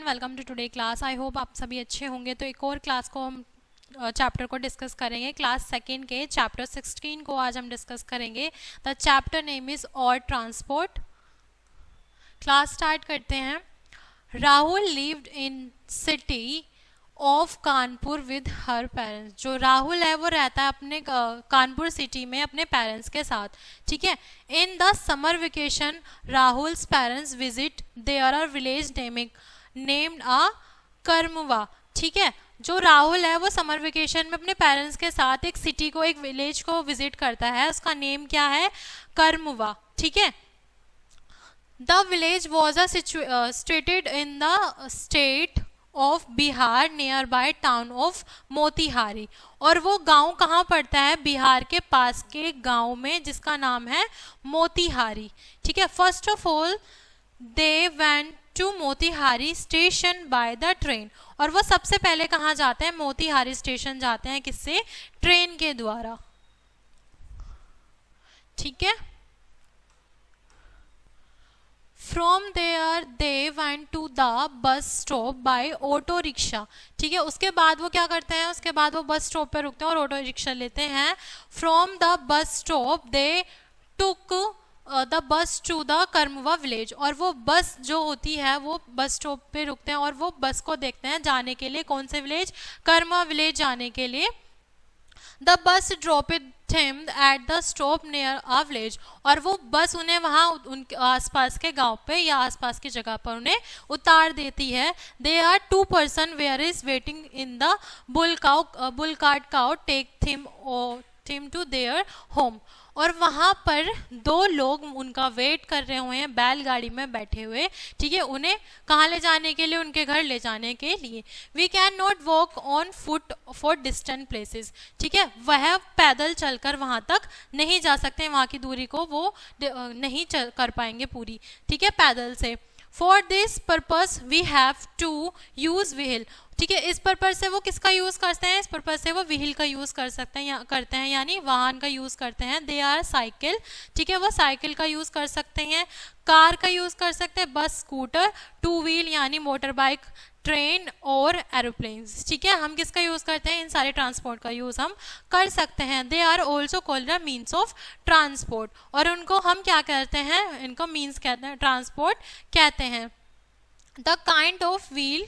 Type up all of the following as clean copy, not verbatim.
Everyone, welcome to today class. I hope आप सभी अच्छे होंगे। तो एक और क्लास को हम चैप्टर को डिस्कस करेंगे। क्लास सेकेंड के चैप्टर 16 को आज हम डिस्कस करेंगे। द चैप्टर नेम इज और ट्रांसपोर्ट। क्लास स्टार्ट करते हैं। Rahul lived in city of Kanpur with her parents. जो राहुल है वो रहता है अपने कानपुर सिटी में अपने पेरेंट्स के साथ। ठीक है। In the summer vacation Rahul's parents visit their are village named a Karmawa. ठीक है। जो राहुल है वो समर वेकेशन में अपने पेरेंट्स के साथ एक सिटी को, एक विलेज को विजिट करता है। उसका नेम क्या है? कर्मवा। ठीक है। The village was situated in the state of Bihar near by town of Motihari. और वो गांव कहाँ पड़ता है? बिहार के पास के गांव में, जिसका नाम है मोतिहारी। ठीक है। First of all they went to Motihari station by the train. और वो सबसे पहले कहाँ जाते हैं? मोतिहारी स्टेशन जाते हैं। किससे? ट्रेन के द्वारा। ठीक है। From there they went to the bus stop by auto rickshaw. ठीक है। उसके बाद वो क्या करते हैं? उसके बाद वो बस स्टॉप पे रुकते हैं और ऑटो रिक्शा लेते हैं। From the bus stop they took the bus to the Karmawa village. और वो बस जो होती है वो बस स्टॉप पे रुकते हैं और वो बस को देखते हैं जाने के लिए। कौन से विलेज? कर्मवा विलेज जाने के लिए। The bus ड्रॉपेड him at the stop near a village। और वो बस उन्हें वहाँ उनके आसपास के गांव पे या आसपास की जगह पर उन्हें उतार देती है। They are two person where is waiting in the bull cart cow take him to their home। और वहाँ पर दो लोग उनका वेट कर रहे हुए हैं बैलगाड़ी में बैठे हुए। ठीक है। उन्हें कहाँ ले जाने के लिए? उनके घर ले जाने के लिए। We can not walk on foot for distant places. ठीक है। वह पैदल चलकर वहाँ तक नहीं जा सकते, वहाँ की दूरी को वो नहीं कर पाएंगे पूरी। ठीक है, पैदल से। For this purpose we have to use wheel. ठीक है। इस पर्पज से वो किसका यूज करते हैं? इस पर्पज से वो व्हील का यूज कर सकते हैं या करते हैं, यानी वाहन का यूज करते हैं। They are cycle. ठीक है। वो साइकिल का यूज कर सकते हैं, कार का यूज कर सकते हैं, बस, स्कूटर, टू व्हील यानी मोटर बाइक, ट्रेन और एरोप्लेन्स। ठीक है। हम किसका यूज करते हैं? इन सारे ट्रांसपोर्ट का यूज हम कर सकते हैं। They are also called the means of transport. और उनको हम क्या कहते हैं? इनको मीन्स कहते हैं, ट्रांसपोर्ट कहते हैं। The kind of wheel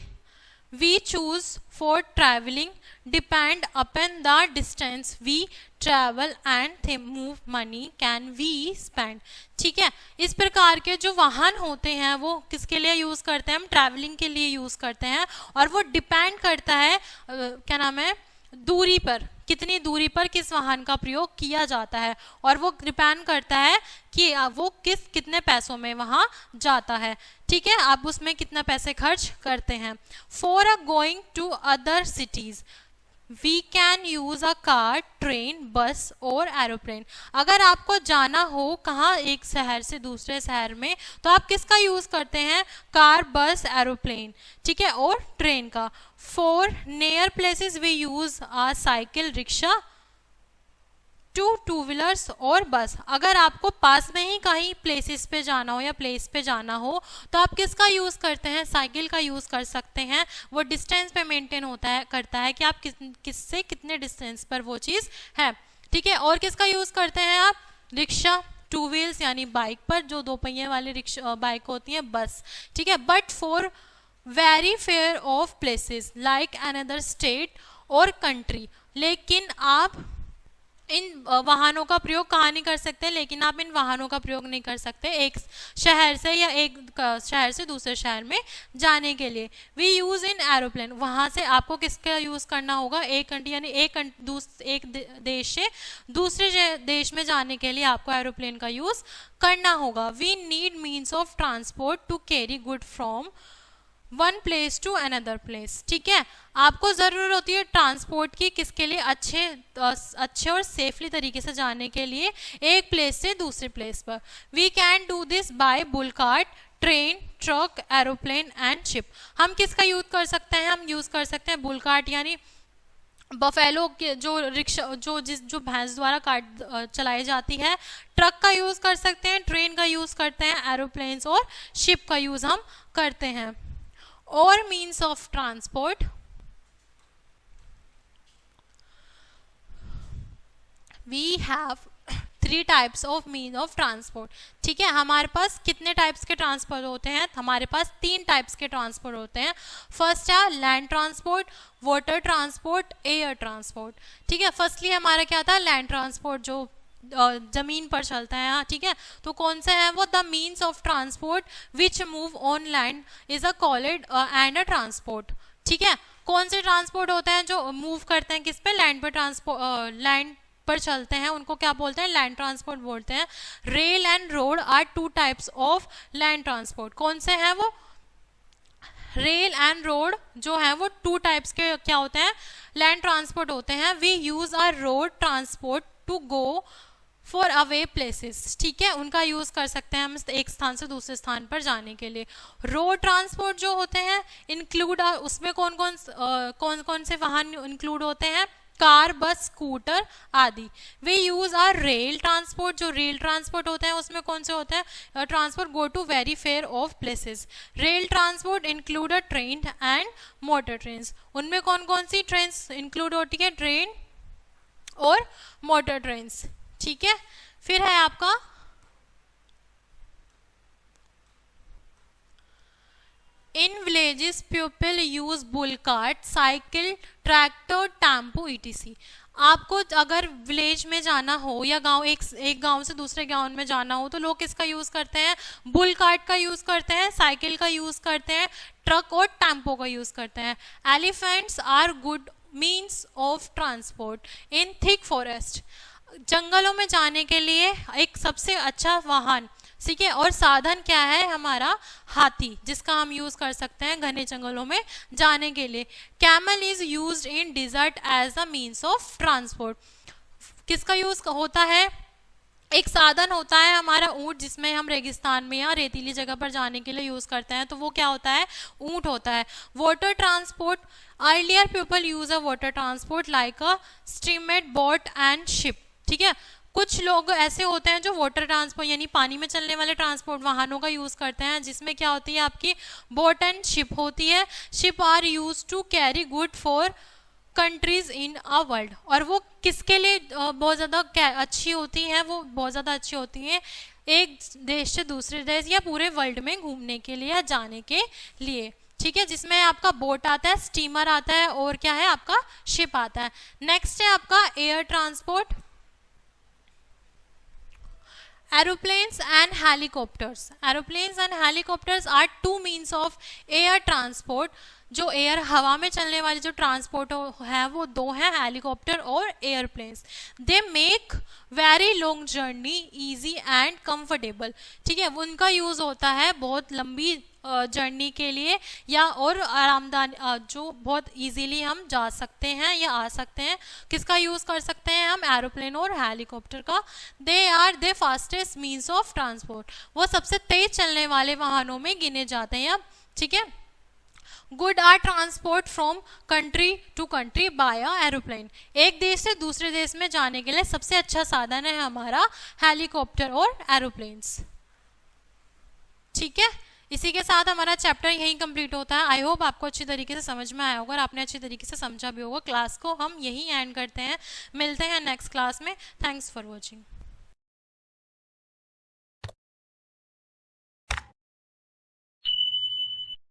we choose for traveling depend upon the distance we travel and the move money can we spend। ठीक है। इस प्रकार के जो वाहन होते हैं वो किसके लिए यूज करते हैं? हम ट्रैवलिंग के लिए यूज करते हैं। और वो डिपेंड करता है क्या नाम है? दूरी पर, कितनी दूरी पर किस वाहन का प्रयोग किया जाता है। और वो डिपेंड करता है कि वो कितने पैसों में वहां जाता है। ठीक है। आप उसमें कितना पैसे खर्च करते हैं। For a going to other cities we can use a car, train, bus और एरोप्लेन। अगर आपको जाना हो कहाँ, एक शहर से दूसरे शहर में, तो आप किसका यूज करते हैं? कार, बस, एरोप्लेन। ठीक है। और ट्रेन का। For near places we use a cycle, rickshaw, two wheelers और बस। अगर आपको पास में ही कहीं प्लेसेस पे जाना हो या प्लेस पे जाना हो तो आप किसका यूज करते हैं? साइकिल का यूज कर सकते हैं। वो डिस्टेंस पे मेंटेन होता है, करता है कि आप किससे कितने डिस्टेंस पर वो चीज है। ठीक है। और किसका यूज करते हैं आप? रिक्शा, टू व्हील्स यानी बाइक पर, जो दो पहिए वाली रिक्शा बाइक होती है, बस। ठीक है। But for very far off places like another state और कंट्री। लेकिन आप इन वाहनों का प्रयोग कहाँ नहीं कर सकते? लेकिन आप इन वाहनों का प्रयोग नहीं कर सकते एक शहर से या एक शहर से दूसरे शहर में जाने के लिए। We use in aeroplane. वहाँ से आपको किसका यूज करना होगा? एक कंट्री यानी एक देश से दूसरे देश में जाने के लिए आपको एरोप्लेन का यूज करना होगा। We need means of transport to carry good from one place to another place. ठीक है। आपको जरूरत होती है ट्रांसपोर्ट की, किसके लिए? अच्छे और सेफली तरीके से जाने के लिए एक प्लेस से दूसरे प्लेस पर। We can do this by bull cart, train, truck, aeroplane and ship. हम किसका यूज कर सकते हैं? हम यूज कर सकते हैं बुल कार्ट यानी बफेलो के जो रिक्शा जो भैंस द्वारा चलाई जाती है। ट्रक का यूज कर सकते हैं, ट्रेन का यूज करते हैं, एरोप्लेन्स और शिप का यूज हम करते हैं। और means of transport, we have 3 types of mean of transport. ठीक है, हमारे पास कितने टाइप्स के ट्रांसपोर्ट होते हैं? हमारे पास 3 टाइप्स के ट्रांसपोर्ट होते हैं। फर्स्ट है land transport, water transport, air transport. ठीक है, फर्स्टली हमारा क्या था? लैंड ट्रांसपोर्ट, जो जमीन पर चलता है। ठीक है, तो कौन सा है वो? The means of transport which move on land is a called and a transport. ठीक है, कौन से ट्रांसपोर्ट होते हैं जो मूव करते हैं किस पे? लैंड पे, ट्रांसपोर्ट लैंड पर चलते हैं, उनको क्या बोलते हैं? लैंड ट्रांसपोर्ट बोलते हैं। Rail and road are 2 types of land transport. कौन से हैं वो? रेल एंड रोड जो है वो 2 टाइप्स के क्या होते हैं? लैंड ट्रांसपोर्ट होते हैं। We use our road transport to go far away places. ठीक है, उनका यूज कर सकते हैं हम एक स्थान से दूसरे स्थान पर जाने के लिए। रोड ट्रांसपोर्ट जो होते हैं इंक्लूड, उसमें कौन कौन से वाहन इंक्लूड होते हैं? कार, बस, स्कूटर आदि। We use our rail transport, जो रेल ट्रांसपोर्ट होते हैं उसमें कौन से होते हैं? Transport go to very far off places. Rail transport include a train and motor train. उनमें कौन कौन सी ट्रेन इंक्लूड होती है? ट्रेन और मोटर ट्रेन। ठीक है, फिर है आपका in villages people use bull cart, cycle, tractor, tempo etc। आपको अगर विलेज में जाना हो या गांव, एक गांव से दूसरे गांव में जाना हो, तो लोग किसका यूज करते हैं? बुल कार्ट का यूज करते हैं, साइकिल का यूज करते हैं, ट्रक और टेम्पो का यूज करते हैं। Elephants are good means of transport in thick forest. जंगलों में जाने के लिए एक सबसे अच्छा वाहन, ठीक है, और साधन क्या है? हमारा हाथी, जिसका हम यूज कर सकते हैं घने जंगलों में जाने के लिए। Camel is used in desert as a means of transport. किसका यूज होता है? एक साधन होता है हमारा ऊंट, जिसमें हम रेगिस्तान में या रेतीली जगह पर जाने के लिए यूज करते हैं, तो वो क्या होता है? ऊंट होता है। Water transport, earlier people use a water transport like a steamer, boat and ship. ठीक है, कुछ लोग ऐसे होते हैं जो वाटर ट्रांसपोर्ट यानी पानी में चलने वाले ट्रांसपोर्ट वाहनों का यूज करते हैं, जिसमें क्या होती है? आपकी बोट एंड शिप होती है। Ship are use to carry good for countries in a world. और वो किसके लिए बहुत ज़्यादा अच्छी होती हैं? वो बहुत ज़्यादा अच्छी होती हैं एक देश से दूसरे देश या पूरे वर्ल्ड में घूमने के लिए या जाने के लिए। ठीक है, जिसमें आपका बोट आता है, स्टीमर आता है और क्या है? आपका शिप आता है। नेक्स्ट है आपका air transport, aeroplanes and helicopters। aeroplanes and helicopters are 2 means of air transport। जो एयर, हवा में चलने वाले जो ट्रांसपोर्ट है वो 2 हैं, हेलीकॉप्टर और airplanes. They make very long journey easy and comfortable. ठीक है, उनका यूज होता है बहुत लंबी जर्नी के लिए या और आरामदायक, जो बहुत इजीली हम जा सकते हैं या आ सकते हैं। किसका यूज कर सकते हैं हम? एरोप्लेन और हेलीकॉप्टर का। They are the fastest means of transport. वो सबसे तेज चलने वाले वाहनों में गिने जाते हैं। ठीक है, good are transport from country to country by aeroplane. एक देश से दूसरे देश में जाने के लिए सबसे अच्छा साधन है हमारा हेलीकॉप्टर और एरोप्लेन्स। ठीक है, इसी के साथ हमारा चैप्टर यहीं कंप्लीट होता है। आई होप आपको अच्छी तरीके से समझ में आया होगा और आपने अच्छी तरीके से समझा भी होगा। क्लास को हम यहीं एंड करते हैं, मिलते हैं नेक्स्ट क्लास में। Thanks for watching.